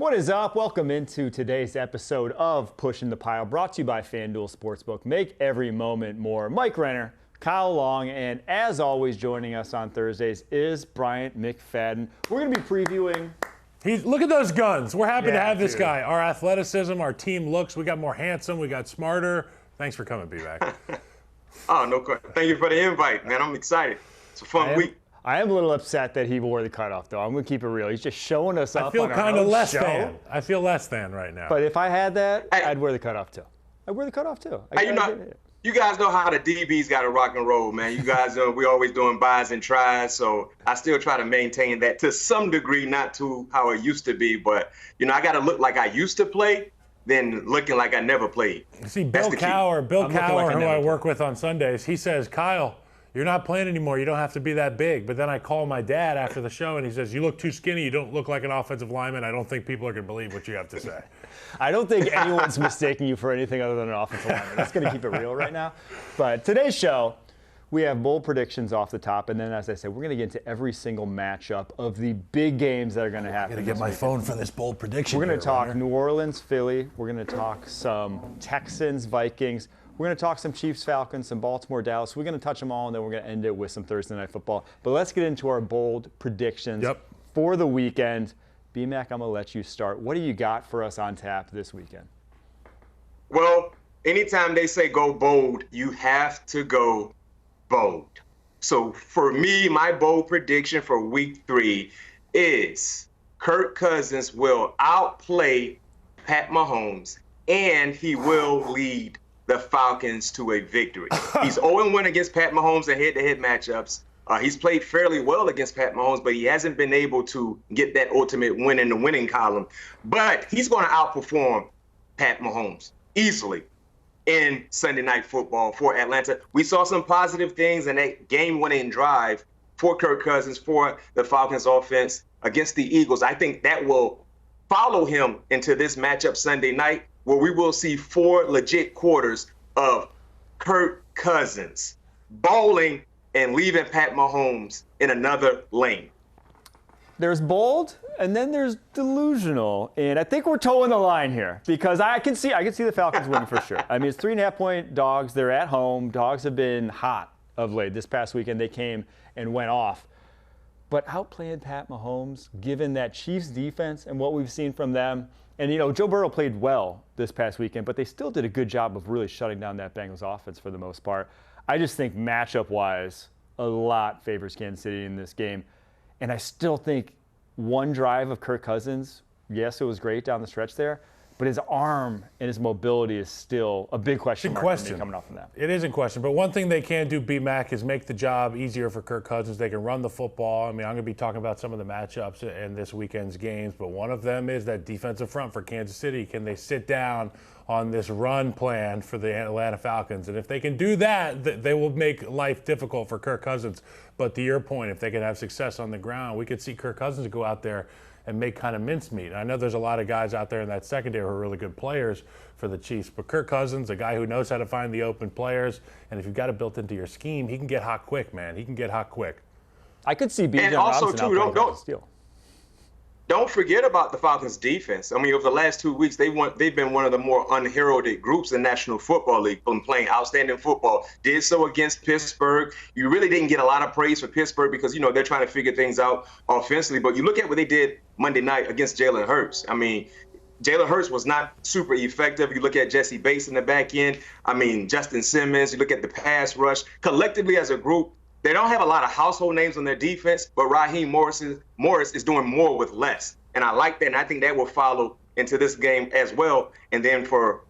What is up? Welcome into today's episode of Pushing the Pile, brought to you by FanDuel Sportsbook. Make every moment more. Mike Renner, Kyle Long, and as always, joining us on Thursdays is Bryant McFadden. We're going to be previewing. Look at those guns. We're happy to have this guy. Our athleticism, our team looks. We got more handsome. We got smarter. Thanks for coming, B-Mac. Oh, no question. Thank you for the invite, man. I'm excited. It's a fun week. I am a little upset that he wore the cutoff, though. I'm going to keep it real. He's just showing us up. I feel kind of less than. I feel less than right now. But if I had that, I'd wear the cutoff too. I'd wear the cutoff too. You guys know how the DBs got to rock and roll, man. You guys know we always doing buys and tries, so I still try to maintain that to some degree, not to how it used to be. But, I got to look like I used to play than looking like I never played. See, Bill Cowher, who I work with on Sundays, he says, Kyle, you're not playing anymore. You don't have to be that big. But then I call my dad after the show, and he says, you look too skinny. You don't look like an offensive lineman. I don't think people are going to believe what you have to say. I don't think anyone's mistaking you for anything other than an offensive lineman. That's going to keep it real right now. But today's show, we have bold predictions off the top. And then, as I said, we're going to get into every single matchup of the big games that are going to happen. I'm going to get my phone for this bold prediction. We're going to talk New Orleans, Philly. We're going to talk some Texans, Vikings. We're going to talk some Chiefs, Falcons, some Baltimore, Dallas. We're going to touch them all, and then we're going to end it with some Thursday Night Football. But let's get into our bold predictions for the weekend. B-Mac, I'm going to let you start. What do you got for us on tap this weekend? Well, anytime they say go bold, you have to go bold. So for me, my bold prediction for week 3 is Kirk Cousins will outplay Pat Mahomes, and he will lead the Falcons to a victory. He's 0-1 against Pat Mahomes in head-to-head matchups. He's played fairly well against Pat Mahomes, but he hasn't been able to get that ultimate win in the winning column. But he's going to outperform Pat Mahomes easily in Sunday Night Football for Atlanta. We saw some positive things in that game-winning drive for Kirk Cousins, for the Falcons offense against the Eagles. I think that will follow him into this matchup Sunday night, where we will see 4 legit quarters of Kirk Cousins bowling and leaving Pat Mahomes in another lane. There's bold, and then there's delusional. And I think we're towing the line here, because I can see the Falcons winning for sure. I mean, it's 3.5-point dogs. They're at home. Dogs have been hot of late. This past weekend, they came and went off. But outplaying Pat Mahomes, given that Chiefs defense and what we've seen from them, and, Joe Burrow played well this past weekend, but they still did a good job of really shutting down that Bengals offense for the most part. I just think matchup-wise, a lot favors Kansas City in this game. And I still think one drive of Kirk Cousins, yes, it was great down the stretch there, but his arm and his mobility is still a big question mark for me coming off from that. It is in question. But one thing they can do, B-Mac, is make the job easier for Kirk Cousins. They can run the football. I mean, I'm going to be talking about some of the matchups in this weekend's games, but one of them is that defensive front for Kansas City. Can they sit down on this run plan for the Atlanta Falcons? And if they can do that, they will make life difficult for Kirk Cousins. But to your point, if they can have success on the ground, we could see Kirk Cousins go out there and make kind of mincemeat. I know there's a lot of guys out there in that secondary who are really good players for the Chiefs, but Kirk Cousins, a guy who knows how to find the open players, and if you've got it built into your scheme, he can get hot quick, man. He can get hot quick. I could see B.J. Robinson outplaying Steele. Don't forget about the Falcons' defense. I mean, over the last 2 weeks, they've been one of the more unheralded groups in National Football League, been playing outstanding football. Did so against Pittsburgh. You really didn't get a lot of praise for Pittsburgh because, they're trying to figure things out offensively. But you look at what they did Monday night against Jalen Hurts. I mean, Jalen Hurts was not super effective. You look at Jesse Bates in the back end. I mean, Justin Simmons. You look at the pass rush. Collectively as a group, they don't have a lot of household names on their defense, but Raheem Morris is doing more with less. And I like that, and I think that will follow into this game as well. And then for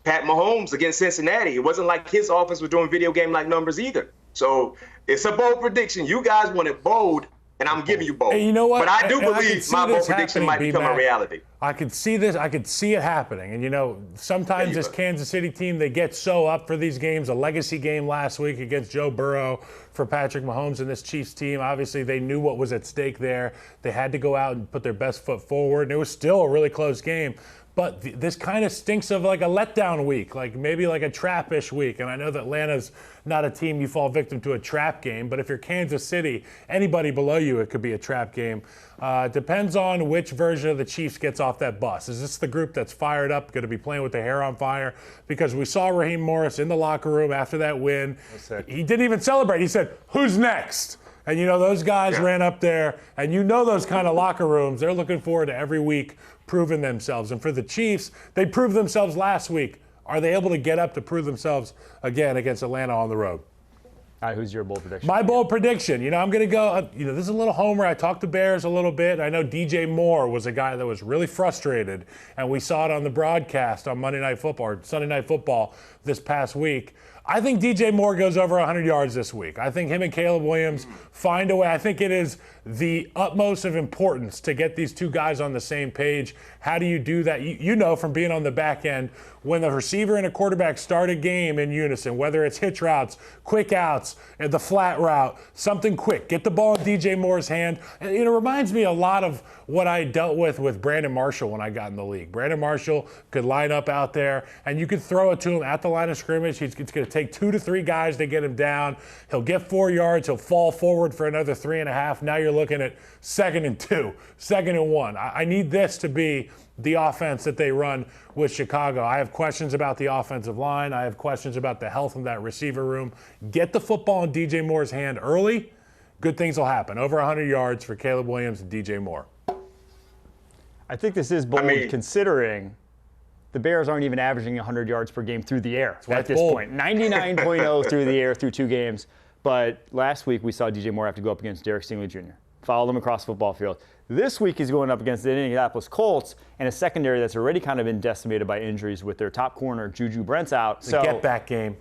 Pat Mahomes against Cincinnati, it wasn't like his offense was doing video game-like numbers either. So it's a bold prediction. You guys want it bold, and I'm giving you bold. Hey, you know what? But I do believe my bold prediction might become a reality. I could see this. I could see it happening. And, sometimes this Kansas City team, they get so up for these games. A legacy game last week against Joe Burrow for Patrick Mahomes and this Chiefs team. Obviously, they knew what was at stake there. They had to go out and put their best foot forward. And it was still a really close game. But this kind of stinks of like a letdown week, like maybe like a trap-ish week. And I know that Atlanta's not a team you fall victim to a trap game, but if you're Kansas City, anybody below you, it could be a trap game. Depends on which version of the Chiefs gets off that bus. Is this the group that's fired up, going to be playing with their hair on fire? Because we saw Raheem Morris in the locker room after that win. He didn't even celebrate. He said, "Who's next?" And, those guys ran up there, and those kind of locker rooms, they're looking forward to every week proving themselves. And for the Chiefs, they proved themselves last week. Are they able to get up to prove themselves again against Atlanta on the road? All right, who's your bold prediction? My bold prediction, I'm going to go, this is a little homer. I talked to Bears a little bit. I know DJ Moore was a guy that was really frustrated, and we saw it on the broadcast on Monday Night Football or Sunday Night Football this past week. I think DJ Moore goes over 100 yards this week. I think him and Caleb Williams find a way. I think it is the utmost of importance to get these two guys on the same page. How do you do that? You know from being on the back end, when the receiver and a quarterback start a game in unison, whether it's hitch routes, quick outs, the flat route, something quick. Get the ball in DJ Moore's hand. And it reminds me a lot of what I dealt with Brandon Marshall when I got in the league. Brandon Marshall could line up out there, and you could throw it to him at the line of scrimmage. It's going to take 2 to 3 guys to get him down. He'll get 4 yards. He'll fall forward for another 3.5. Now you're looking at 2nd and 2, 2nd and 1. I need this to be the offense that they run with Chicago. I have questions about the offensive line. I have questions about the health of that receiver room. Get the football in DJ Moore's hand early. Good things will happen. Over 100 yards for Caleb Williams and DJ Moore. I think this is bold considering the Bears aren't even averaging 100 yards per game through the air at this point. 99.0 through the air through 2 games. But last week we saw DJ Moore have to go up against Derek Stingley Jr. Followed him across the football field. This week he's going up against the Indianapolis Colts and a secondary that's already kind of been decimated by injuries with their top corner, Juju Brent's out. The get-back game.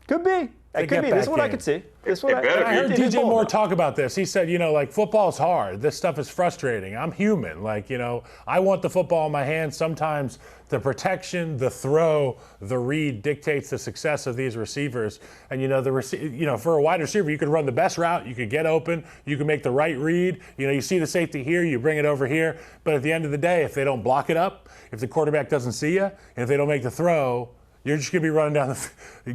Could be. It could be. This is what I could see. I heard DJ Moore talk about this. He said, football's hard. This stuff is frustrating. I'm human. I want the football in my hands. Sometimes the protection, the throw, the read dictates the success of these receivers. And, for a wide receiver, you could run the best route. You could get open. You can make the right read. You see the safety here. You bring it over here. But at the end of the day, if they don't block it up, if the quarterback doesn't see you, and if they don't make the throw, you're just going to be running down,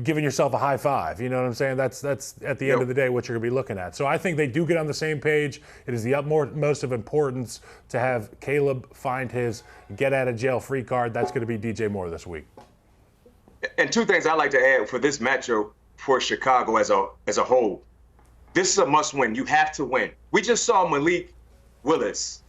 giving yourself a high five. You know what I'm saying? That's at the end of the day what you're going to be looking at. So I think they do get on the same page. It is the utmost of importance to have Caleb find his get-out-of-jail-free card. That's going to be DJ Moore this week. And 2 things I'd like to add for this matchup for Chicago as a whole. This is a must-win. You have to win. We just saw Malik Willis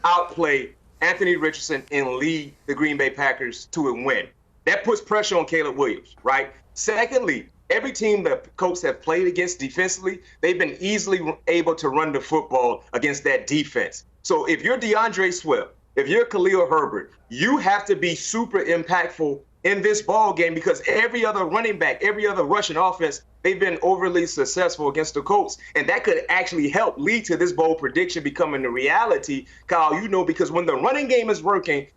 outplay Anthony Richardson and lead the Green Bay Packers to a win. That puts pressure on Caleb Williams, right? Secondly, every team that Colts have played against defensively, they've been easily able to run the football against that defense. So if you're DeAndre Swift, if you're Khalil Herbert, you have to be super impactful in this ball game because every other running back, every other rushing offense, they've been overly successful against the Colts. And that could actually help lead to this bold prediction becoming a reality, Kyle, because when the running game is working,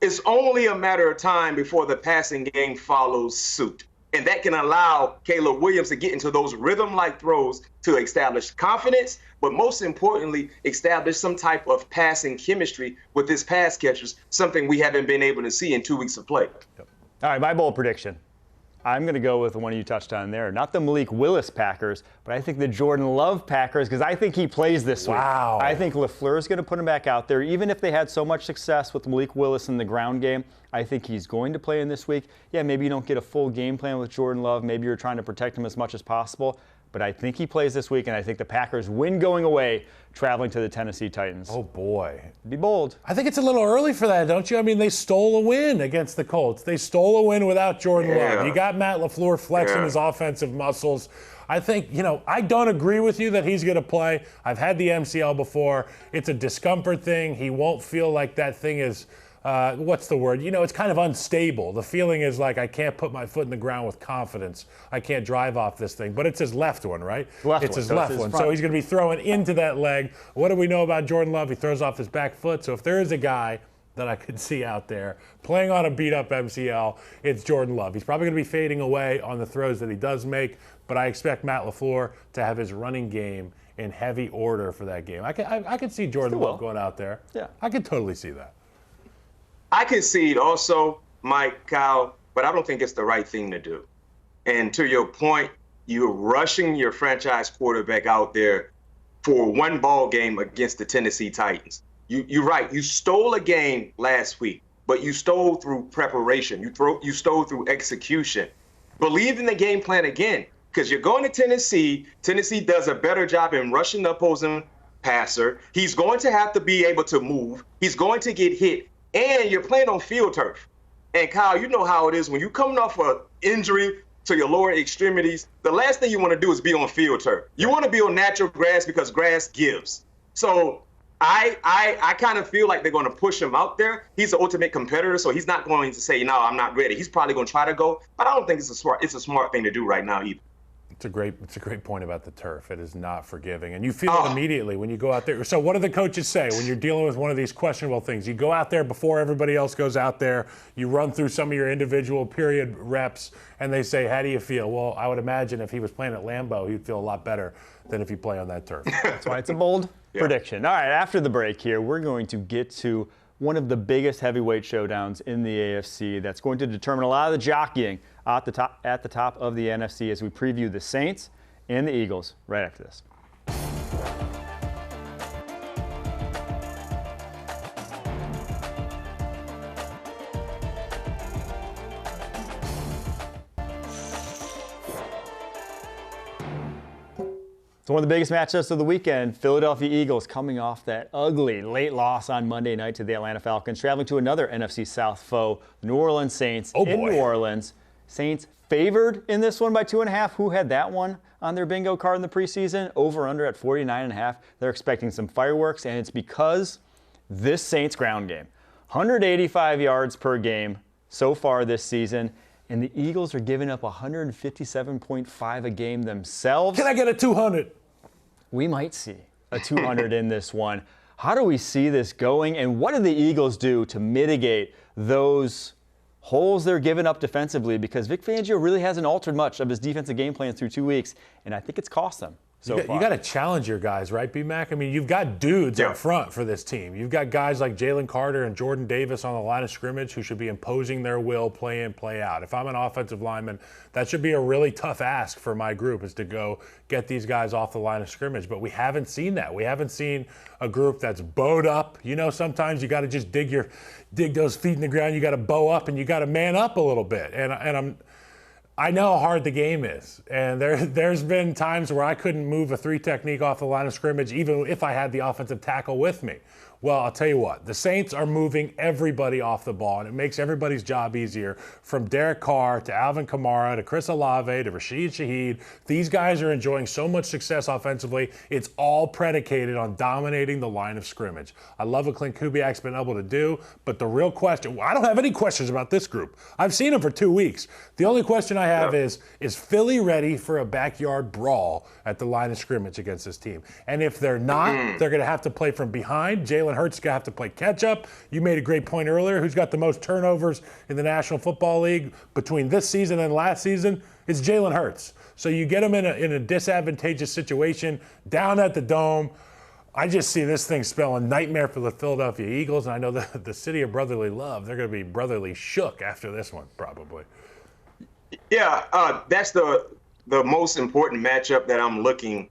it's only a matter of time before the passing game follows suit. And that can allow Caleb Williams to get into those rhythm-like throws to establish confidence, but most importantly, establish some type of passing chemistry with his pass catchers, something we haven't been able to see in 2 weeks of play. All right, my bold prediction. I'm going to go with the one you touched on there. Not the Malik Willis Packers, but I think the Jordan Love Packers because I think he plays this week. Wow. I think LaFleur is going to put him back out there. Even if they had so much success with Malik Willis in the ground game, I think he's going to play in this week. Yeah, maybe you don't get a full game plan with Jordan Love. Maybe you're trying to protect him as much as possible. But I think he plays this week, and I think the Packers win going away, traveling to the Tennessee Titans. Oh, boy. Be bold. I think it's a little early for that, don't you? I mean, they stole a win against the Colts. They stole a win without Jordan Love. You got Matt LaFleur flexing his offensive muscles. I think, I don't agree with you that he's going to play. I've had the MCL before. It's a discomfort thing. He won't feel like that thing is what's the word? It's kind of unstable. The feeling is like I can't put my foot in the ground with confidence. I can't drive off this thing. But it's his left one, right? It's his left one. So he's going to be throwing into that leg. What do we know about Jordan Love? He throws off his back foot. So if there is a guy that I could see out there playing on a beat-up MCL, it's Jordan Love. He's probably going to be fading away on the throws that he does make, but I expect Matt LaFleur to have his running game in heavy order for that game. I could see Jordan Love going out there. Yeah. I could totally see that. I concede also, Mike, Kyle, but I don't think it's the right thing to do. And to your point, you're rushing your franchise quarterback out there for one ball game against the Tennessee Titans. You're right. You stole a game last week, but you stole through preparation. You stole through execution. Believe in the game plan again, because you're going to Tennessee. Tennessee does a better job in rushing the opposing passer. He's going to have to be able to move. He's going to get hit. And you're playing on field turf. And Kyle, you know how it is when you're coming off an injury to your lower extremities. The last thing you want to do is be on field turf. You want to be on natural grass because grass gives. So I kind of feel like they're going to push him out there. He's the ultimate competitor, so he's not going to say, no, I'm not ready. He's probably going to try to go, but I don't think it's a smart thing to do right now either. It's a great point about the turf. It is not forgiving, and you feel it immediately when you go out there. So what do the coaches say when you're dealing with one of these questionable things? You go out there before everybody else goes out there. You run through some of your individual period reps, and they say, how do you feel? Well, I would imagine if he was playing at Lambeau, he'd feel a lot better than if you play on that turf. That's why it's a bold prediction. All right, after the break here, we're going to get to one of the biggest heavyweight showdowns in the AFC that's going to determine a lot of the jockeying at the top of the NFC as we preview the Saints and the Eagles right after this. So one of the biggest matchups of the weekend, Philadelphia Eagles coming off that ugly late loss on Monday night to the Atlanta Falcons, traveling to another NFC South foe, New Orleans Saints in New Orleans. Saints favored in this one by 2.5. Who had that one on their bingo card in the preseason? Over under at 49.5. They're expecting some fireworks, and it's because this Saints ground game, 185 yards per game so far this season. And the Eagles are giving up 157.5 a game themselves. Can I get a 200? We might see a 200 in this one. How do we see this going, and what do the Eagles do to mitigate those holes they're giving up defensively? Because Vic Fangio really hasn't altered much of his defensive game plan through 2 weeks, and I think it's cost them. You got to challenge your guys, right, B-Mac? I mean, you've got dudes up front for this team. You've got guys like Jalen Carter and Jordan Davis on the line of scrimmage who should be imposing their will play in, play out. If I'm an offensive lineman, that should be a really tough ask for my group, is to go get these guys off the line of scrimmage. But we haven't seen that. We haven't seen a group that's bowed up. You know, sometimes you got to just dig those feet in the ground. You got to bow up and you got to man up a little bit. And I know how hard the game is, and there's been times where I couldn't move a 3 technique off the line of scrimmage even if I had the offensive tackle with me. Well, I'll tell you what, the Saints are moving everybody off the ball, and it makes everybody's job easier, from Derek Carr to Alvin Kamara to Chris Olave to Rashid Shaheed. These guys are enjoying so much success offensively. It's all predicated on dominating the line of scrimmage. I love what Clint Kubiak's been able to do, but the real question, I don't have any questions about this group. I've seen them for 2 weeks. The only question I have is Philly ready for a backyard brawl at the line of scrimmage against this team? And if they're not, they're going to have to play from behind. Jalen Hurts is going to have to play catch-up. You made a great point earlier. Who's got the most turnovers in the National Football League between this season and last season? It's Jalen Hurts. So you get him in a disadvantageous situation down at the Dome. I just see this thing spelling nightmare for the Philadelphia Eagles, and I know the city of brotherly love, they're going to be brotherly shook after this one, probably. Yeah, that's the most important matchup that I'm looking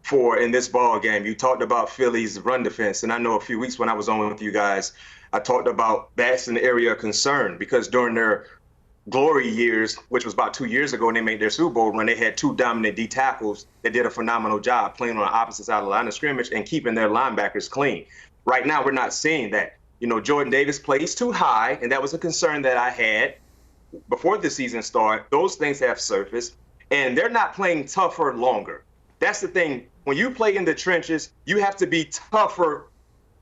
for in this ball game. You talked about Philly's run defense, and I know a few weeks when I was on with you guys, I talked about that's an area of concern because during their glory years, which was about 2 years ago when they made their Super Bowl run, they had 2 dominant D tackles that did a phenomenal job playing on the opposite side of the line of scrimmage and keeping their linebackers clean. Right now, we're not seeing that. You know, Jordan Davis plays too high, and that was a concern that I had before the season started. Those things have surfaced, and they're not playing tougher longer. That's the thing. When you play in the trenches, you have to be tougher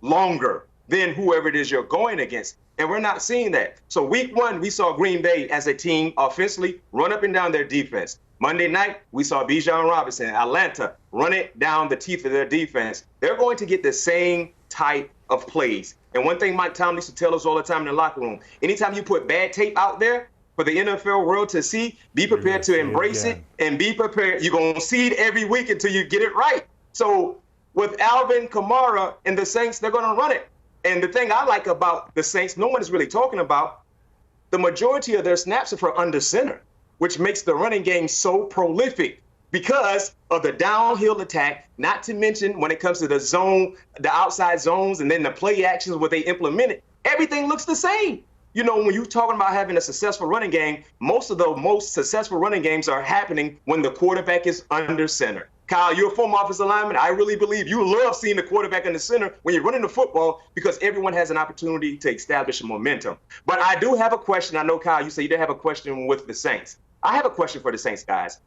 longer than whoever it is you're going against. And we're not seeing that. So week 1, we saw Green Bay as a team offensively run up and down their defense. Monday night, we saw Bijan Robinson, Atlanta, run it down the teeth of their defense. They're going to get the same type of plays. And one thing Mike Tomlin used to tell us all the time in the locker room, anytime you put bad tape out there for the NFL world to see, be prepared to embrace it and be prepared. You're going to see it every week until you get it right. So with Alvin Kamara and the Saints, they're going to run it. And the thing I like about the Saints, no one is really talking about, the majority of their snaps are for under center, which makes the running game so prolific because of the downhill attack, not to mention when it comes to the zone, the outside zones, and then the play actions where they implement it, everything looks the same. You know, when you're talking about having a successful running game, most of the most successful running games are happening when the quarterback is under center. Kyle, you're a former offensive lineman. I really believe you love seeing the quarterback in the center when you're running the football because everyone has an opportunity to establish momentum. But I do have a question. I know, Kyle, you say you didn't have a question with the Saints. I have a question for the Saints, guys.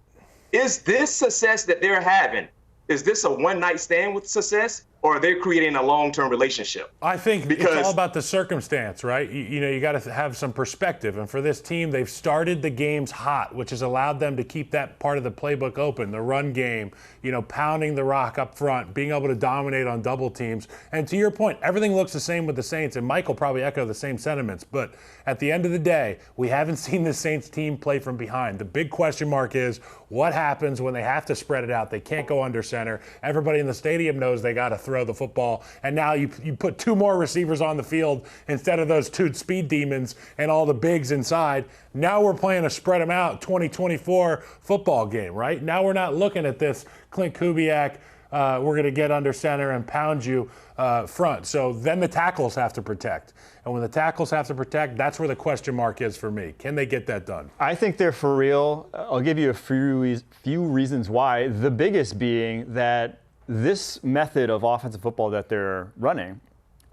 Is this success that they're having, is this a one-night stand with success, or are they creating a long-term relationship? I think it's all about the circumstance, right? You got to have some perspective. And for this team, they've started the games hot, which has allowed them to keep that part of the playbook open, the run game, pounding the rock up front, being able to dominate on double teams. And to your point, everything looks the same with the Saints, and Mike will probably echo the same sentiments. But at the end of the day, we haven't seen the Saints team play from behind. The big question mark is what happens when they have to spread it out. They can't go under center. Everybody in the stadium knows they got to throw the football, and now you put two more receivers on the field instead of those two speed demons and all the bigs inside. Now we're playing a spread them out 2024 football game, right? Now we're not looking at this Clint Kubiak, we're going to get under center and pound you front. So then the tackles have to protect. And when the tackles have to protect, that's where the question mark is for me. Can they get that done? I think they're for real. I'll give you a few reasons why. The biggest being that this method of offensive football that they're running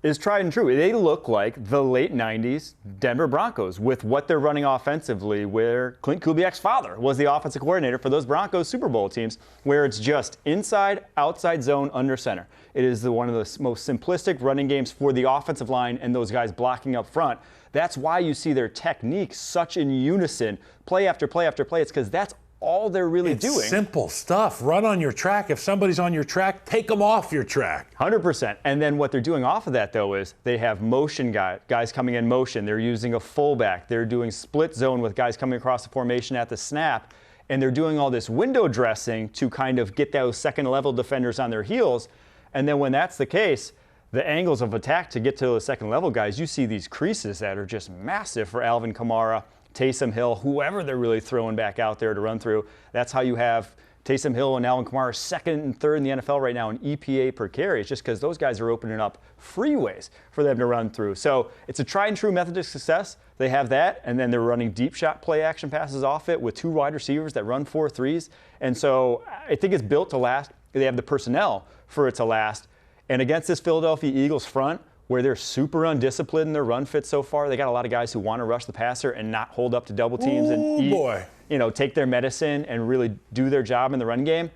is tried and true. They look like the late 90s Denver Broncos with what they're running offensively, where Clint Kubiak's father was the offensive coordinator for those Broncos Super Bowl teams, where it's just inside, outside zone, under center. It is one of the most simplistic running games for the offensive line and those guys blocking up front. That's why you see their technique such in unison, play after play after play. It's because that's all they're really doing. Simple stuff. Run on your track. If somebody's on your track, take them off your track. 100%. And then what they're doing off of that, though, is they have motion guys coming in motion. They're using a fullback. They're doing split zone with guys coming across the formation at the snap. And they're doing all this window dressing to kind of get those second-level defenders on their heels. And then when that's the case, the angles of attack to get to the second-level guys, you see these creases that are just massive for Alvin Kamara, Taysom Hill, whoever they're really throwing back out there to run through. That's how you have Taysom Hill and Alvin Kamara second and third in the NFL right now in EPA per carry. It's just because those guys are opening up freeways for them to run through. So it's a tried and true method of success. They have that, and then they're running deep shot play action passes off it with two wide receivers that run 4-3s. And so I think it's built to last. They have the personnel for it to last. And against this Philadelphia Eagles front, where they're super undisciplined in their run fit so far. They got a lot of guys who want to rush the passer and not hold up to double teams and take their medicine and really do their job in the run game.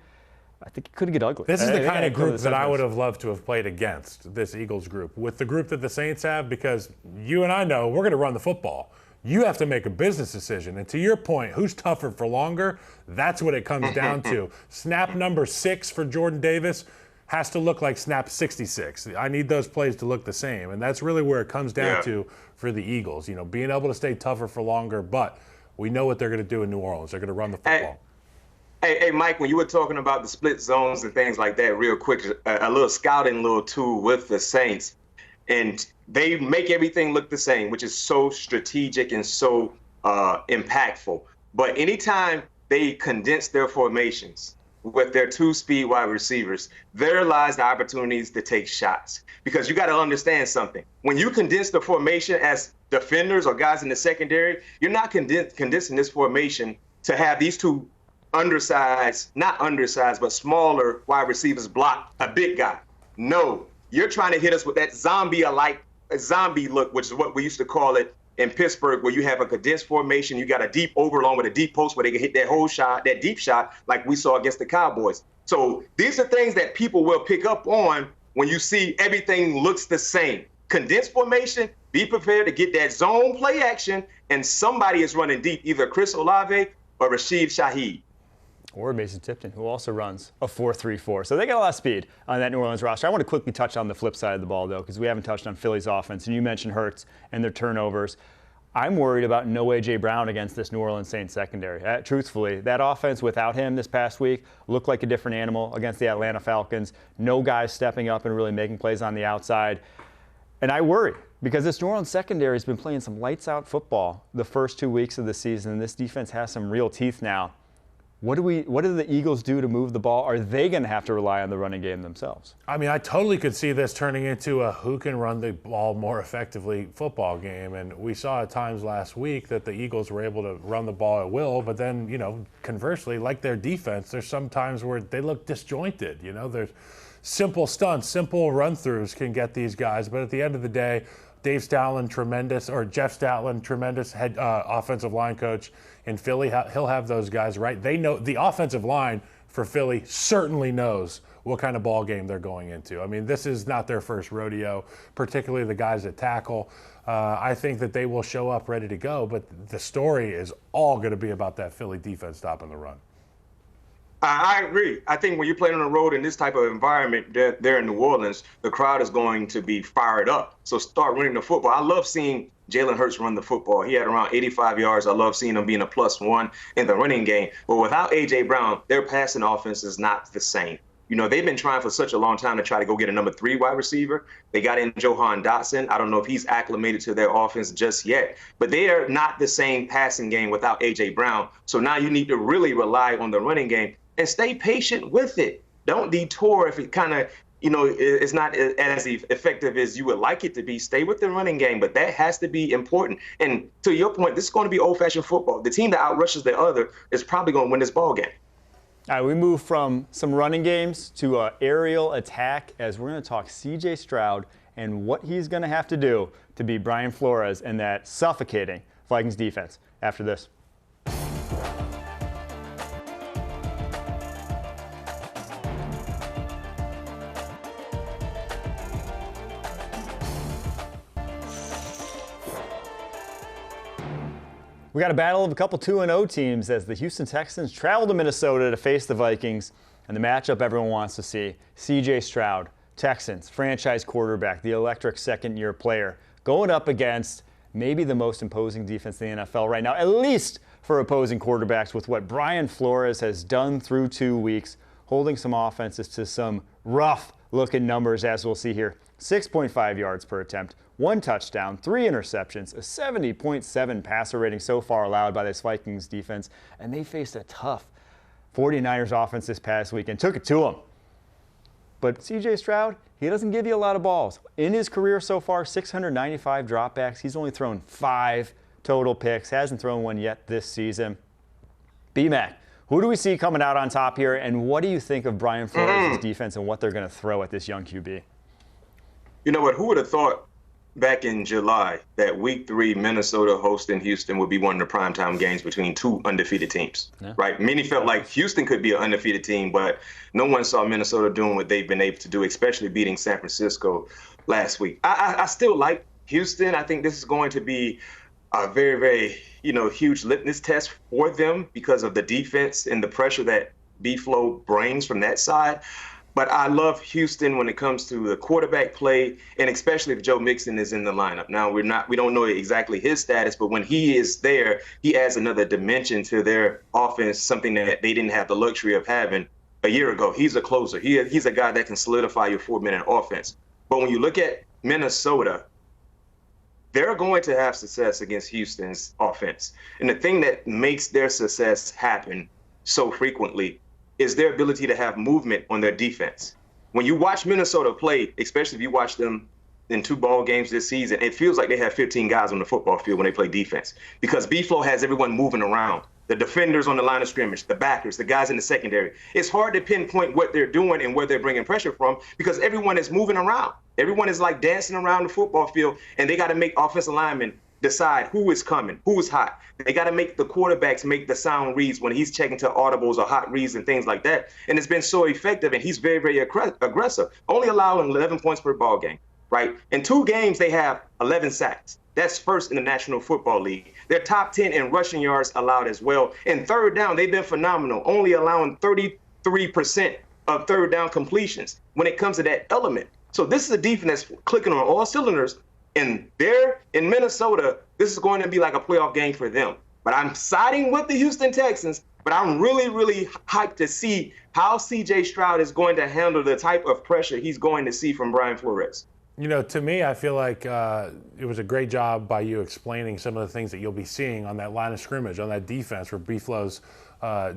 I think it could get ugly. This is the kind of group that I would have loved to have played against, this Eagles group, with the group that the Saints have, because you and I know we're going to run the football. You have to make a business decision. And to your point, who's tougher for longer? That's what it comes down to. Snap number 6 for Jordan Davis has to look like snap 66. I need those plays to look the same. And that's really where it comes down to for the Eagles, being able to stay tougher for longer. But we know what they're going to do in New Orleans. They're going to run the football. Hey, Mike, when you were talking about the split zones and things like that, real quick, a little scouting little tool with the Saints. And they make everything look the same, which is so strategic and so impactful. But anytime they condense their formations with their two-speed wide receivers, there lies the opportunities to take shots. Because you got to understand something. When you condense the formation as defenders or guys in the secondary, you're not condensing this formation to have these two not undersized, but smaller wide receivers block a big guy. No, you're trying to hit us with that zombie look, which is what we used to call it in Pittsburgh, where you have a condensed formation. You got a deep overlong with a deep post where they can hit that whole shot, that deep shot, like we saw against the Cowboys. So these are things that people will pick up on when you see everything looks the same. Condensed formation, be prepared to get that zone play action, and somebody is running deep, either Chris Olave or Rashid Shaheed. Or Mason Tipton, who also runs a 4.34. So they got a lot of speed on that New Orleans roster. I want to quickly touch on the flip side of the ball, though, because we haven't touched on Philly's offense. And you mentioned Hurts and their turnovers. I'm worried about no A.J. Brown against this New Orleans Saints secondary. Truthfully, that offense without him this past week looked like a different animal against the Atlanta Falcons. No guys stepping up and really making plays on the outside. And I worry because this New Orleans secondary has been playing some lights-out football the first 2 weeks of the season, and this defense has some real teeth now. What do the Eagles do to move the ball? Are they going to have to rely on the running game themselves? I mean, I totally could see this turning into a who can run the ball more effectively football game. And we saw at times last week that the Eagles were able to run the ball at will, but then, conversely, like their defense, there's some times where they look disjointed. There's simple stunts, simple run-throughs can get these guys. But at the end of the day, Jeff Stoutland, tremendous head offensive line coach in Philly. He'll have those guys right. They know the offensive line for Philly certainly knows what kind of ball game they're going into. I mean, this is not their first rodeo, particularly the guys that tackle. I think that they will show up ready to go, but the story is all going to be about that Philly defense stopping the run. I agree. I think when you're playing on the road in this type of environment there in New Orleans, the crowd is going to be fired up. So start running the football. I love seeing Jalen Hurts run the football. He had around 85 yards. I love seeing him being a +1 in the running game. But without A.J. Brown, their passing offense is not the same. They've been trying for such a long time to try to go get a number 3 wide receiver. They got in Jahan Dotson. I don't know if he's acclimated to their offense just yet. But they are not the same passing game without A.J. Brown. So now you need to really rely on the running game. And stay patient with it. Don't detour if it kind of, it's not as effective as you would like it to be. Stay with the running game, but that has to be important. And to your point, this is going to be old-fashioned football. The team that outrushes the other is probably going to win this ball game. All right, we move from some running games to an aerial attack as we're going to talk C.J. Stroud and what he's going to have to do to beat Brian Flores and that suffocating Vikings defense after this. We got a battle of a couple 2-0 teams as the Houston Texans travel to Minnesota to face the Vikings, and the matchup everyone wants to see. C.J. Stroud, Texans, franchise quarterback, the electric second-year player, going up against maybe the most imposing defense in the NFL right now, at least for opposing quarterbacks, with what Brian Flores has done through 2 weeks, holding some offenses to some rough-looking numbers, as we'll see here. 6.5 yards per attempt, 1 touchdown, 3 interceptions, a 70.7 passer rating so far allowed by this Vikings defense, and they faced a tough 49ers offense this past week and took it to them. But C.J. Stroud, he doesn't give you a lot of balls. In his career so far, 695 dropbacks. He's only thrown 5 total picks, hasn't thrown one yet this season. B-Mac, who do we see coming out on top here, and what do you think of Brian Flores' defense and what they're going to throw at this young QB? You know what? Who would have thought back in July that Week 3 Minnesota hosting Houston would be one of the primetime games between 2 undefeated teams, right? Many felt like Houston could be an undefeated team, but no one saw Minnesota doing what they've been able to do, especially beating San Francisco last week. I still like Houston. I think this is going to be a very, very, huge litmus test for them because of the defense and the pressure that B-Flow brings from that side. But I love Houston when it comes to the quarterback play, and especially if Joe Mixon is in the lineup. Now, we don't know exactly his status, but when he is there, he adds another dimension to their offense, something that they didn't have the luxury of having a year ago. He's a closer. He's a guy that can solidify your 4-minute offense. But when you look at Minnesota, they're going to have success against Houston's offense. And the thing that makes their success happen so frequently is their ability to have movement on their defense. When you watch Minnesota play, especially if you watch them in 2 ball games this season, it feels like they have 15 guys on the football field when they play defense because B-Flow has everyone moving around. The defenders on the line of scrimmage, the backers, the guys in the secondary. It's hard to pinpoint what they're doing and where they're bringing pressure from because everyone is moving around. Everyone is like dancing around the football field, and they got to make offensive linemen decide who is coming, who is hot. They got to make the quarterbacks make the sound reads when he's checking to audibles or hot reads and things like that. And it's been so effective, and he's very, very aggressive, only allowing 11 points per ball game, right? In 2 games, they have 11 sacks. That's first in the National Football League. They're top 10 in rushing yards allowed as well. In third down, they've been phenomenal, only allowing 33% of third down completions when it comes to that element. So this is a defense that's clicking on all cylinders. And there in Minnesota, this is going to be like a playoff game for them. But I'm siding with the Houston Texans, but I'm really, really hyped to see how C.J. Stroud is going to handle the type of pressure he's going to see from Brian Flores. You know, to me, I feel like it was a great job by you explaining some of the things that you'll be seeing on that line of scrimmage, on that defense for Buffalo's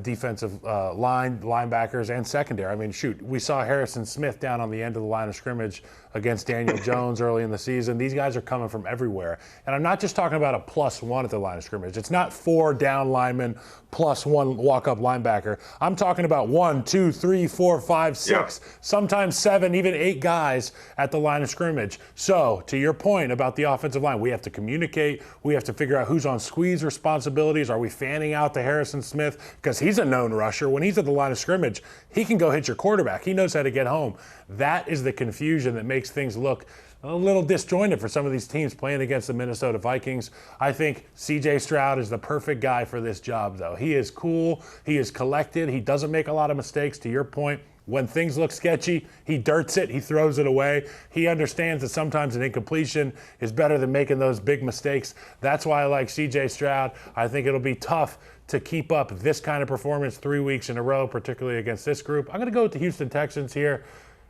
defensive linebackers and secondary. I mean, shoot, we saw Harrison Smith down on the end of the line of scrimmage against Daniel Jones early in the season. These guys are coming from everywhere. And I'm not just talking about a +1 at the line of scrimmage. It's not 4 down linemen +1 walk-up linebacker. I'm talking about 1, 2, 3, 4, 5, 6, sometimes 7, even 8 guys at the line of scrimmage. So, to your point about the offensive line, we have to communicate. We have to figure out who's on squeeze responsibilities. Are we fanning out to Harrison Smith? Because he's a known rusher. When he's at the line of scrimmage, he can go hit your quarterback. He knows how to get home. That is the confusion that makes things look a little disjointed for some of these teams playing against the Minnesota Vikings. I think C.J. Stroud is the perfect guy for this job, though. He is cool. He is collected. He doesn't make a lot of mistakes, to your point. When things look sketchy, he dirts it. He throws it away. He understands that sometimes an incompletion is better than making those big mistakes. That's why I like C.J. Stroud. I think it'll be tough to keep up this kind of performance 3 weeks in a row, particularly against this group. I'm going to go with the Houston Texans here.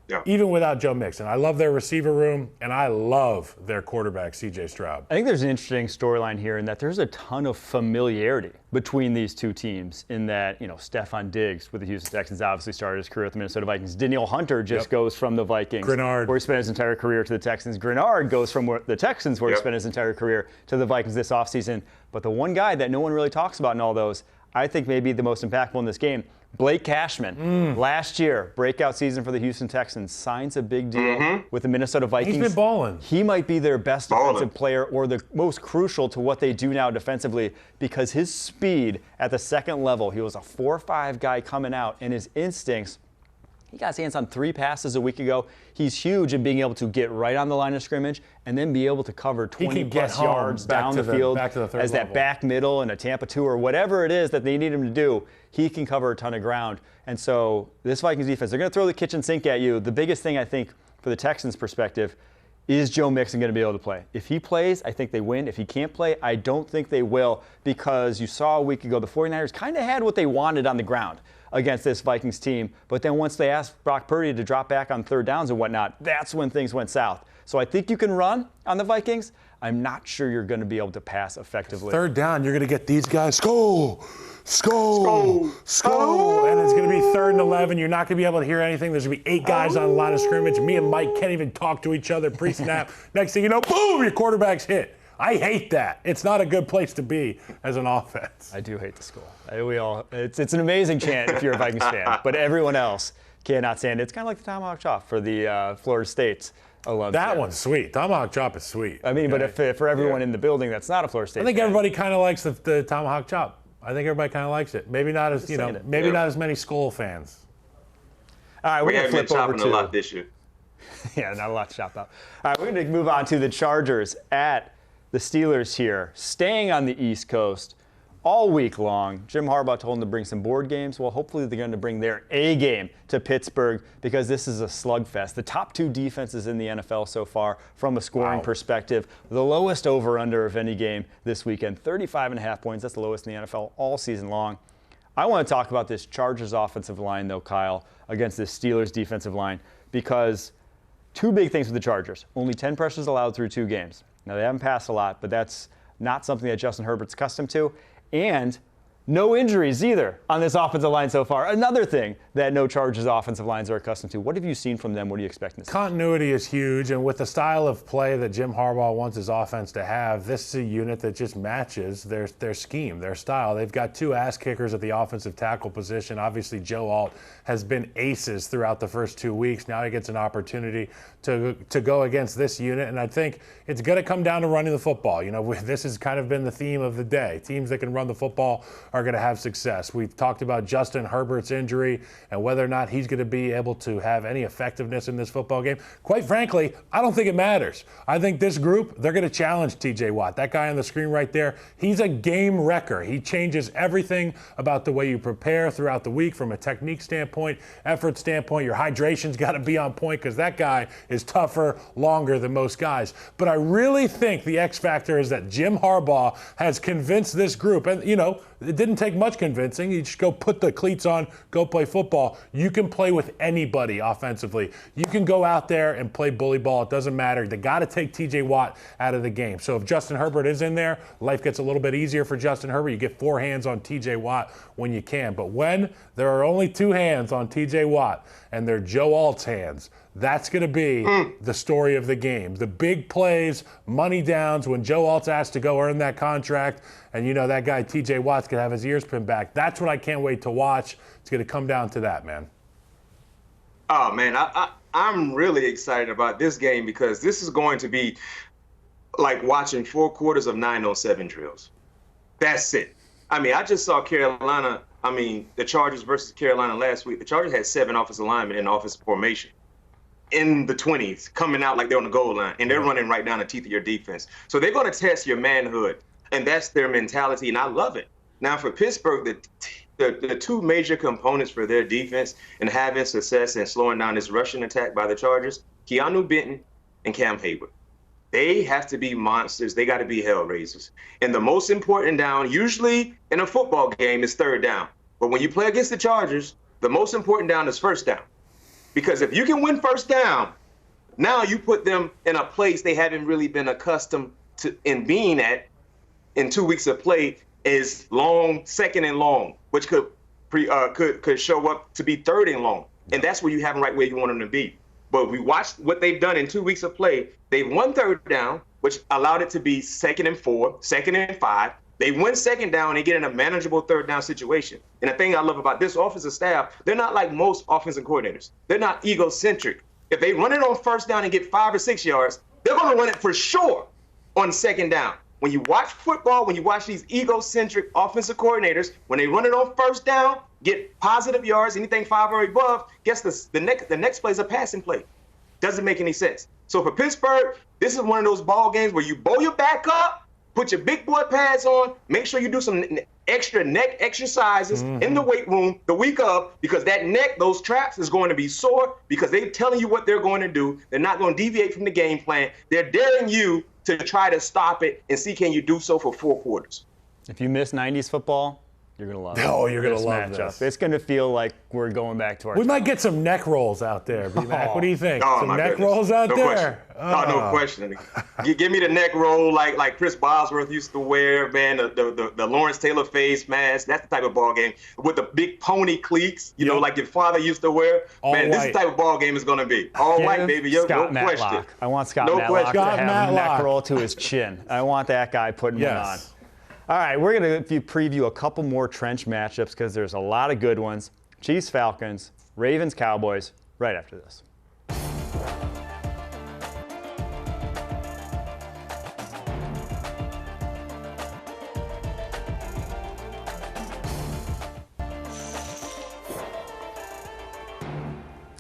Yeah. Even without Joe Mixon. I love their receiver room, and I love their quarterback, C.J. Stroud. I think there's an interesting storyline here in that there's a ton of familiarity between these two teams in that, you know, Stephon Diggs with the Houston Texans obviously started his career with the Minnesota Vikings. Danielle Hunter just goes from the Vikings, Grenard, where he spent his entire career, to the Texans. Grenard goes from the Texans, where he spent his entire career, to the Vikings this offseason. But the one guy that no one really talks about in all those, I think maybe the most impactful in this game, Blake Cashman, last year, breakout season for the Houston Texans, signs a big deal with the Minnesota Vikings. He's been balling. He might be their best defensive player, or the most crucial to what they do now defensively, because his speed at the second level, he was a 4-5 guy coming out, and his instincts, he got his hands on 3 passes a week ago. He's huge in being able to get right on the line of scrimmage and then be able to cover 20-plus yards down the field as that back middle in a Tampa 2 or whatever it is that they need him to do. He can cover a ton of ground. And so this Vikings defense, they're going to throw the kitchen sink at you. The biggest thing, I think, for the Texans' perspective, is Joe Mixon going to be able to play? If he plays, I think they win. If he can't play, I don't think they will, because you saw a week ago the 49ers kind of had what they wanted on the ground against this Vikings team. But then once they asked Brock Purdy to drop back on third downs and whatnot, that's when things went south. So I think you can run on the Vikings. I'm not sure you're going to be able to pass effectively. Third down, you're going to get these guys, Skull, and it's going to be 3rd and 11. You're not going to be able to hear anything. There's going to be 8 guys on the line of scrimmage. Me and Mike can't even talk to each other pre-snap. Next thing you know, boom, your quarterback's hit. I hate that. It's not a good place to be as an offense. I do hate the school. It's an amazing chant if you're a Vikings fan, but everyone else cannot stand it. It's kind of like the Tomahawk Chop for the Florida State's alums. That one's sweet. Tomahawk Chop is sweet. I mean, but if for everyone in the building that's not a Florida State I think fan, everybody kind of likes the Tomahawk Chop. I think everybody kind of likes it. Maybe not as not as many Skull fans. All right, we're going to flip over to a lot this year. Yeah, not a lot to chop up. All right, we're going to move on to the Chargers at the Steelers here, staying on the East Coast all week long. Jim Harbaugh told them to bring some board games. Well, hopefully they're going to bring their A game to Pittsburgh, because this is a slugfest. The top 2 defenses in the NFL so far from a scoring perspective. The lowest over-under of any game this weekend, 35.5 points. That's the lowest in the NFL all season long. I want to talk about this Chargers offensive line, though, Kyle, against this Steelers defensive line, because 2 big things with the Chargers. Only 10 pressures allowed through 2 games. Now, they haven't passed a lot, but that's not something that Justin Herbert's accustomed to. And no injuries either on this offensive line so far. Another thing that no Chargers offensive lines are accustomed to. What have you seen from them? What do you expect to see? Continuity is huge, and with the style of play that Jim Harbaugh wants his offense to have, this is a unit that just matches their scheme, their style. They've got 2 ass kickers at the offensive tackle position. Obviously, Joe Alt has been aces throughout the first 2 weeks. Now he gets an opportunity to go against this unit, and I think it's going to come down to running the football. You know, this has kind of been the theme of the day. Teams that can run the football are going to have success. We've talked about Justin Herbert's injury and whether or not he's going to be able to have any effectiveness in this football game. Quite frankly, I don't think it matters. I think this group, they're going to challenge TJ Watt. That guy on the screen right there, he's a game wrecker. He changes everything about the way you prepare throughout the week from a technique standpoint, effort standpoint. Your hydration's got to be on point, because that guy is tougher, longer than most guys. But I really think the X factor is that Jim Harbaugh has convinced this group, and, you know, it didn't take much convincing. You just go put the cleats on, go play football. You can play with anybody offensively. You can go out there and play bully ball. It doesn't matter. They got to take T.J. Watt out of the game. So if Justin Herbert is in there, life gets a little bit easier for Justin Herbert. You get 4 hands on T.J. Watt when you can. But when there are only 2 hands on T.J. Watt and they're Joe Alt's hands, that's going to be the story of the game. The big plays, money downs, when Joe Alt's asked to go earn that contract, and that guy T.J. Watt's going to have his ears pinned back. That's what I can't wait to watch. It's going to come down to that, man. Oh, man, I'm really excited about this game because this is going to be like watching 4 quarters of 9-on-7 drills. That's it. I mean, I just saw the Chargers versus Carolina last week. The Chargers had 7 offensive linemen in offensive formation in the 20s, coming out like they're on the goal line, and they're running right down the teeth of your defense. So they're going to test your manhood, and that's their mentality, and I love it. Now, for Pittsburgh, the 2 major components for their defense and having success and slowing down this rushing attack by the Chargers, Keanu Benton and Cam Hayward. They have to be monsters. They got to be hellraisers. And the most important down, usually in a football game, is 3rd down. But when you play against the Chargers, the most important down is 1st down. Because if you can win 1st down, now you put them in a place they haven't really been accustomed to in being at in 2 weeks of play is long, 2nd and long, which could show up to be 3rd and long. And that's where you have them right where you want them to be. But we watched what they've done in 2 weeks of play. They've won 3rd down, which allowed it to be 2nd and 4, 2nd and 5. They win 2nd down and they get in a manageable 3rd down situation. And the thing I love about this offensive staff, they're not like most offensive coordinators. They're not egocentric. If they run it on 1st down and get 5 or 6 yards, they're going to run it for sure on 2nd down. When you watch football, when you watch these egocentric offensive coordinators, when they run it on 1st down, get positive yards, anything 5 or above, guess the next play is a passing play. Doesn't make any sense. So for Pittsburgh, this is one of those ball games where you bow your back up, put your big boy pads on, make sure you do some extra neck exercises in the weight room the week of, because that neck, those traps is going to be sore because they're telling you what they're going to do. They're not going to deviate from the game plan. They're daring you to try to stop it and see can you do so for 4 quarters. If you miss 90s football, you're going to love it. Oh, you're going to love this. this. It's going to feel like we're going back to our We might get some neck rolls out there, B-Mac. What do you think? Oh, some my neck goodness. rolls out No there? Question. No question. Give me the neck roll like Chris Bosworth used to wear, man, the Lawrence Taylor face mask. That's the type of ball game with the big pony cleats, you know, like your father used to wear. All man, white. This is the type of ball game it's going to be. All white, baby. No question. I want Scott No Matlock question. to have Scott a neck Matlock. roll to his chin. I want that guy putting one on. Yes. All right, we're going to preview a couple more trench matchups because there's a lot of good ones. Chiefs, Falcons, Ravens, Cowboys, right after this.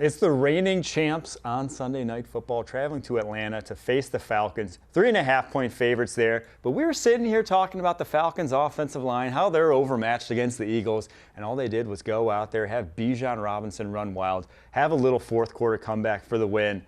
It's the reigning champs on Sunday Night Football, traveling to Atlanta to face the Falcons. 3.5-point favorites there. But we were sitting here talking about the Falcons' offensive line, how they're overmatched against the Eagles, and all they did was go out there, have Bijan Robinson run wild, have a little fourth-quarter comeback for the win.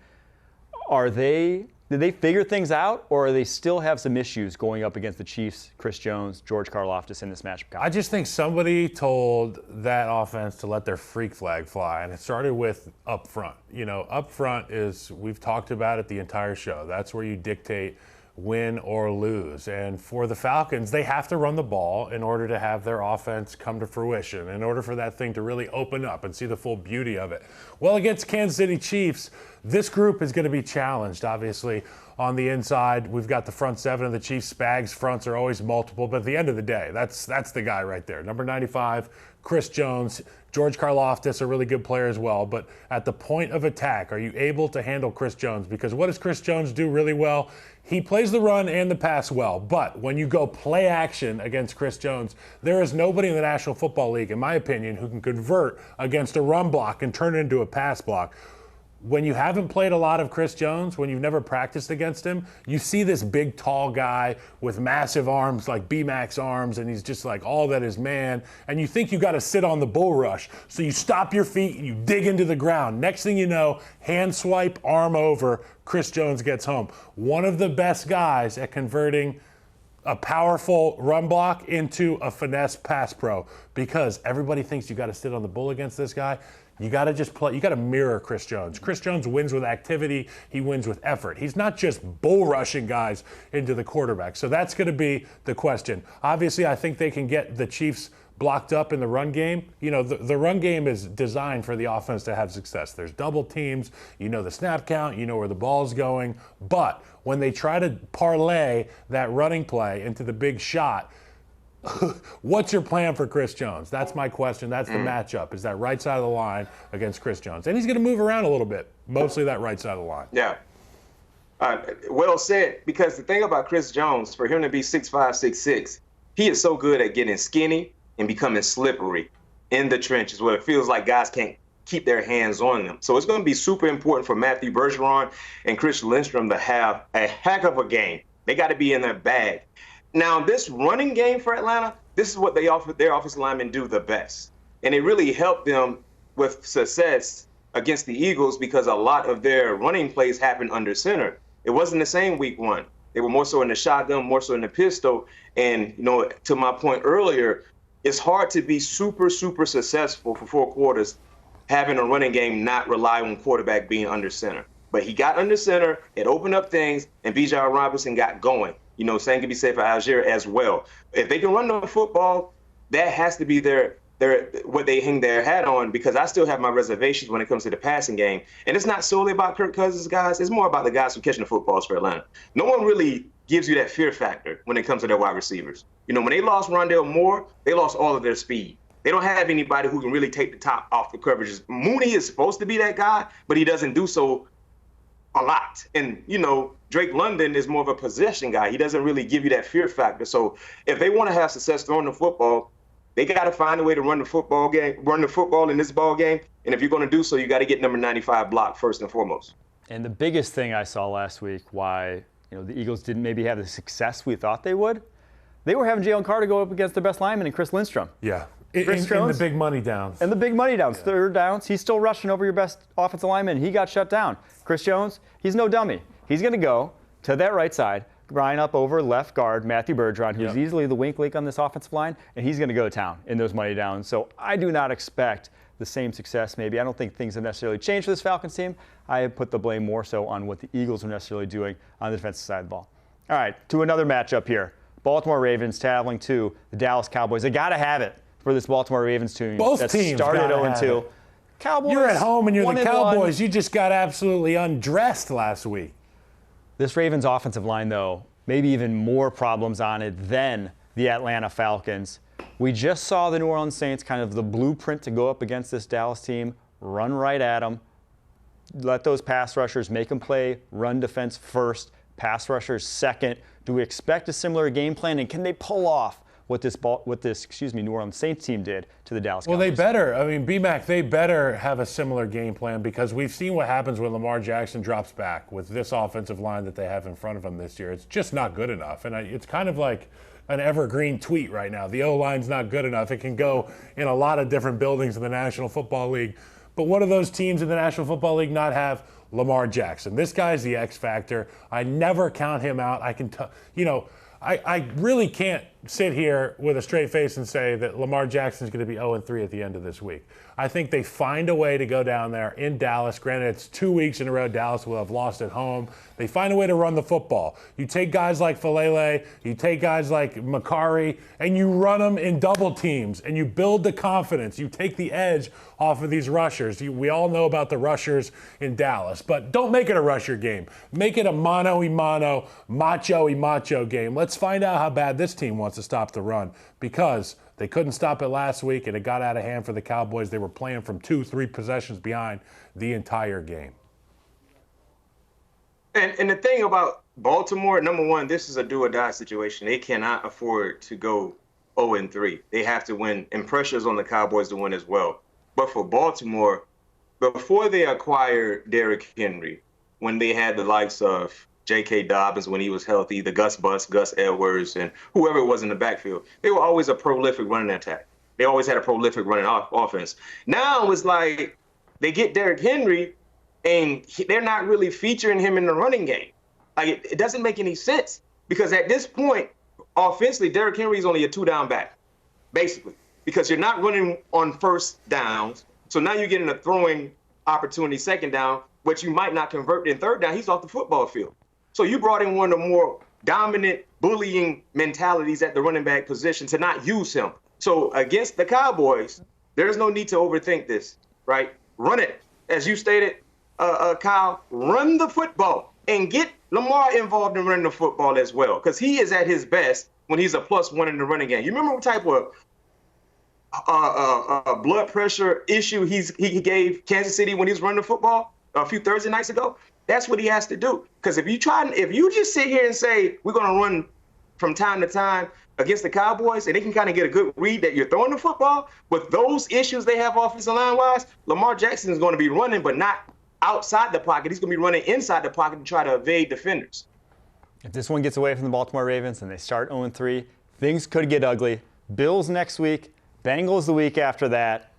Did they figure things out, or they still have some issues going up against the Chiefs, Chris Jones, George Karlaftis in this matchup? I just think somebody told that offense to let their freak flag fly, and it started with up front. You know, up front is, we've talked about it the entire show. That's where you dictate win or lose. And for the Falcons, they have to run the ball in order to have their offense come to fruition, in order for that thing to really open up and see the full beauty of it. Well, against Kansas City Chiefs, this group is going to be challenged, obviously. On the inside, we've got the front 7 of the Chiefs. Spags fronts are always multiple, but at the end of the day, that's the guy right there. Number 95, Chris Jones. George Karlaftis, a really good player as well. But at the point of attack, are you able to handle Chris Jones? Because what does Chris Jones do really well? He plays the run and the pass well. But when you go play action against Chris Jones, there is nobody in the National Football League, in my opinion, who can convert against a run block and turn it into a pass block. When you haven't played a lot of Chris Jones, when you've never practiced against him, you see this big, tall guy with massive arms like B-Mac's arms, and he's just like all that is man, and you think you got to sit on the bull rush. So you stop your feet and you dig into the ground. Next thing you know, hand swipe, arm over, Chris Jones gets home. One of the best guys at converting a powerful run block into a finesse pass pro, because everybody thinks you got to sit on the bull against this guy. You got to just play. You got to mirror Chris Jones. Chris Jones wins with activity. He wins with effort. He's not just bull rushing guys into the quarterback. So that's going to be the question. Obviously, I think they can get the Chiefs blocked up in the run game. You know, the run game is designed for the offense to have success. There's double teams. You know the snap count. You know where the ball's going. But when they try to parlay that running play into the big shot, what's your plan for Chris Jones? That's my question. That's the matchup, is that right side of the line against Chris Jones. And he's going to move around a little bit, mostly that right side of the line. Yeah. Well said, because the thing about Chris Jones, for him to be 6'5", 6'6", he is so good at getting skinny and becoming slippery in the trenches where it feels like guys can't keep their hands on them. So it's going to be super important for Matthew Bergeron and Chris Lindstrom to have a heck of a game. They got to be in their bag. Now, this running game for Atlanta, this is what their offensive linemen do the best. And it really helped them with success against the Eagles because a lot of their running plays happened under center. It wasn't the same week one. They were more so in the shotgun, more so in the pistol. And, you know, to my point earlier, it's hard to be super, super successful for 4 quarters having a running game not rely on quarterback being under center. But he got under center, it opened up things, and Bijan Robinson got going. You know, same can be said for Algier as well. If they can run the football, that has to be their what they hang their hat on, because I still have my reservations when it comes to the passing game. And it's not solely about Kirk Cousins, guys. It's more about the guys who are catching the footballs for Atlanta. No one really gives you that fear factor when it comes to their wide receivers. You know, when they lost Rondale Moore, they lost all of their speed. They don't have anybody who can really take the top off the coverages. Mooney is supposed to be that guy, but he doesn't do so a lot. And, you know, Drake London is more of a possession guy. He doesn't really give you that fear factor. So if they want to have success throwing the football, they got to find a way to run the football in this ball game. And if you're going to do so, you got to get number 95 blocked first and foremost. And the biggest thing I saw last week, why the Eagles didn't maybe have the success we thought they would, they were having Jalen Carter go up against their best lineman and Chris Lindstrom. Yeah. In the big money downs. And the big money downs, third downs, he's still rushing over your best offensive lineman. He got shut down. Chris Jones, he's no dummy. He's going to go to that right side, line up over left guard Matthew Bergeron, who's easily the wink link on this offensive line, and he's going to go to town in those money downs. So I do not expect the same success maybe. I don't think things have necessarily changed for this Falcons team. I have put the blame more so on what the Eagles are necessarily doing on the defensive side of the ball. All right, to another matchup here. Baltimore Ravens traveling to the Dallas Cowboys. They got to have it for this Baltimore Ravens team. Both teams started 0-2. Cowboys. You're at home and you're the Cowboys. You just got absolutely undressed last week. This Ravens offensive line, though, maybe even more problems on it than the Atlanta Falcons. We just saw the New Orleans Saints, kind of the blueprint to go up against this Dallas team, run right at them, let those pass rushers make them play, run defense first, pass rushers second. Do we expect a similar game plan, and can they pull off what this New Orleans Saints team did to the Dallas Cowboys? Well, they better. I mean, BMAC, they better have a similar game plan, because we've seen what happens when Lamar Jackson drops back with this offensive line that they have in front of him this year. It's just not good enough. And it's kind of like an evergreen tweet right now. The O-line's not good enough. It can go in a lot of different buildings in the National Football League. But what do those teams in the National Football League not have? Lamar Jackson. This guy's the X factor. I never count him out. I really can't sit here with a straight face and say that Lamar Jackson's going to be 0-3 at the end of this week. I think they find a way to go down there in Dallas. Granted, it's 2 weeks in a row Dallas will have lost at home. They find a way to run the football. You take guys like Falele, you take guys like Makari, and you run them in double teams, and you build the confidence. You take the edge off of these rushers. We all know about the rushers in Dallas, but don't make it a rusher game. Make it a mano-y-mano, macho-y-macho game. Let's find out how bad this team wants to stop the run, because they couldn't stop it last week, and it got out of hand for the Cowboys. They were playing from 2-3 possessions behind the entire game. And the thing about Baltimore, number one, this is a do-or-die situation. They cannot afford to go 0-3. They have to win, and pressure's on the Cowboys to win as well. But for Baltimore, before they acquired Derrick Henry, when they had the likes of J.K. Dobbins when he was healthy, the Gus Bus, Gus Edwards, and whoever it was in the backfield, they were always a prolific running attack. They always had a prolific running offense. Now it's like they get Derrick Henry, and they're not really featuring him in the running game. Like, it doesn't make any sense, because at this point, offensively, Derrick Henry is only a 2-down back, basically, because you're not running on first downs. So now you're getting a throwing opportunity second down, which you might not convert in third down. He's off the football field. So you brought in one of the more dominant bullying mentalities at the running back position to not use him. So against the Cowboys, there's no need to overthink this, right? Run it. As you stated, Kyle, run the football and get Lamar involved in running the football as well, because he is at his best when he's a +1 in the running game. You remember what type of blood pressure issue he gave Kansas City when he was running the football a few Thursday nights ago? That's what he has to do. Because if you just sit here and say we're going to run from time to time against the Cowboys, and they can kind of get a good read that you're throwing the football, with those issues they have offensive line-wise, Lamar Jackson is going to be running, but not outside the pocket. He's going to be running inside the pocket to try to evade defenders. If this one gets away from the Baltimore Ravens and they start 0-3, things could get ugly. Bills next week, Bengals the week after that.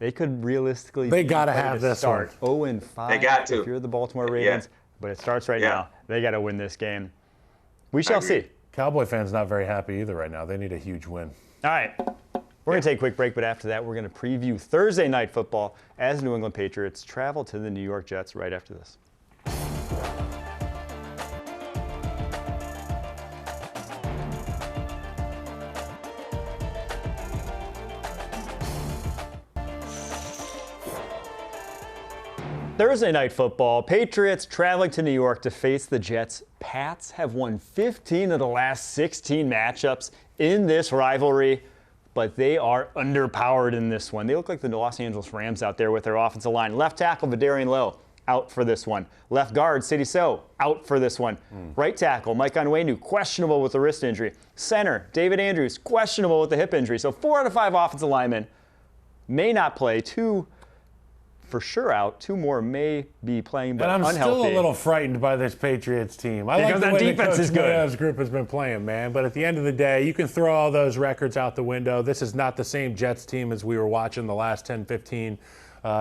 They could realistically. They got to have this start 0-5. They got to. If you're the Baltimore Ravens, but it starts right now. They got to win this game. We shall see. Cowboy fans not very happy either right now. They need a huge win. All right. We're going to take a quick break, but after that, we're going to preview Thursday Night Football as New England Patriots travel to the New York Jets right after this. Thursday Night Football, Patriots traveling to New York to face the Jets. Pats have won 15 of the last 16 matchups in this rivalry, but they are underpowered in this one. They look like the Los Angeles Rams out there with their offensive line. Left tackle, Vidarian Lowe, out for this one. Left guard, Sidy Sow, out for this one. Right tackle, Mike Onwenu, questionable with the wrist injury. Center, David Andrews, questionable with the hip injury. So 4 out of 5 offensive linemen may not play. 2 for sure out. 2 more may be playing, but and I'm unhealthy. still a little frightened by this Patriots team. I Because like the that way defense the is good. Mayo's group has been playing, man. But at the end of the day, you can throw all those records out the window. This is not the same Jets team as we were watching the last 10, 15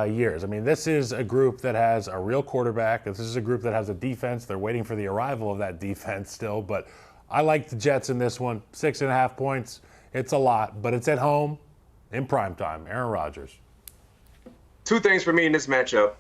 years. I mean, this is a group that has a real quarterback. This is a group that has a defense. They're waiting for the arrival of that defense still. But I like the Jets in this one. 6.5 points. It's a lot, but it's at home in primetime. Aaron Rodgers. 2 things for me in this matchup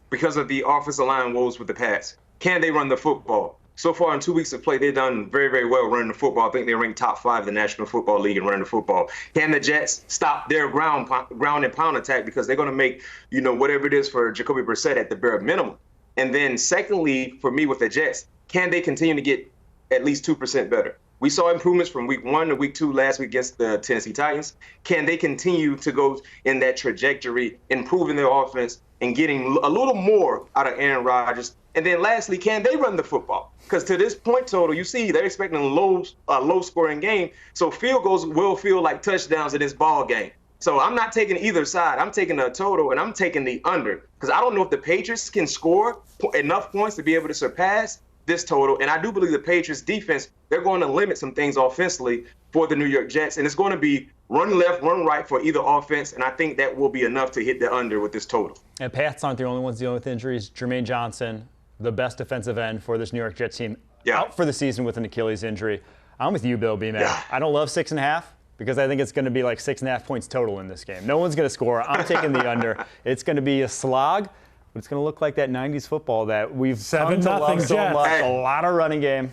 because of the offensive line woes with the Pats. Can they run the football? So far in 2 weeks of play, they've done very, very well running the football. I think they ranked top 5 in the National Football League in running the football. Can the Jets stop their ground and pound attack? Because they're going to make, whatever it is for Jacoby Brissett at the bare minimum. And then secondly, for me with the Jets, can they continue to get at least 2% better? We saw improvements from week 1 to week 2 last week against the Tennessee Titans. Can they continue to go in that trajectory, improving their offense and getting a little more out of Aaron Rodgers? And then lastly, can they run the football? Because to this point total, you see they're expecting a low-scoring game. So field goals will feel like touchdowns in this ball game. So I'm not taking either side. I'm taking the total, and I'm taking the under. Because I don't know if the Patriots can score enough points to be able to surpass this total. And I do believe the Patriots defense, they're going to limit some things offensively for the New York Jets. And it's going to be run left, run right for either offense. And I think that will be enough to hit the under with this total. And Pats aren't the only ones dealing with injuries. Jermaine Johnson, the best defensive end for this New York Jets team, out for the season with an Achilles injury. I'm with you, Bill B-Man. I don't love 6.5 because I think it's going to be like 6.5 points total in this game. No one's going to score. I'm taking the under. It's going to be a slog. But it's going to look like that 90s football that we've come to love so much. Hey, a lot of running game.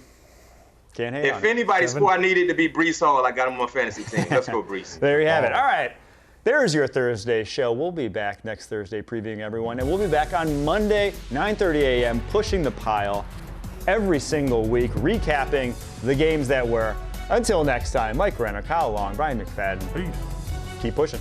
Can't hate on it. If anybody's score I needed to be Breece Hall, I got him on my fantasy team. Let's go, Breece. There you have it. All right. There's your Thursday show. We'll be back next Thursday previewing everyone. And we'll be back on Monday, 9:30 a.m., pushing the pile every single week, recapping the games that were. Until next time, Mike Renner, Kyle Long, Bryant McFadden. Peace. Keep pushing.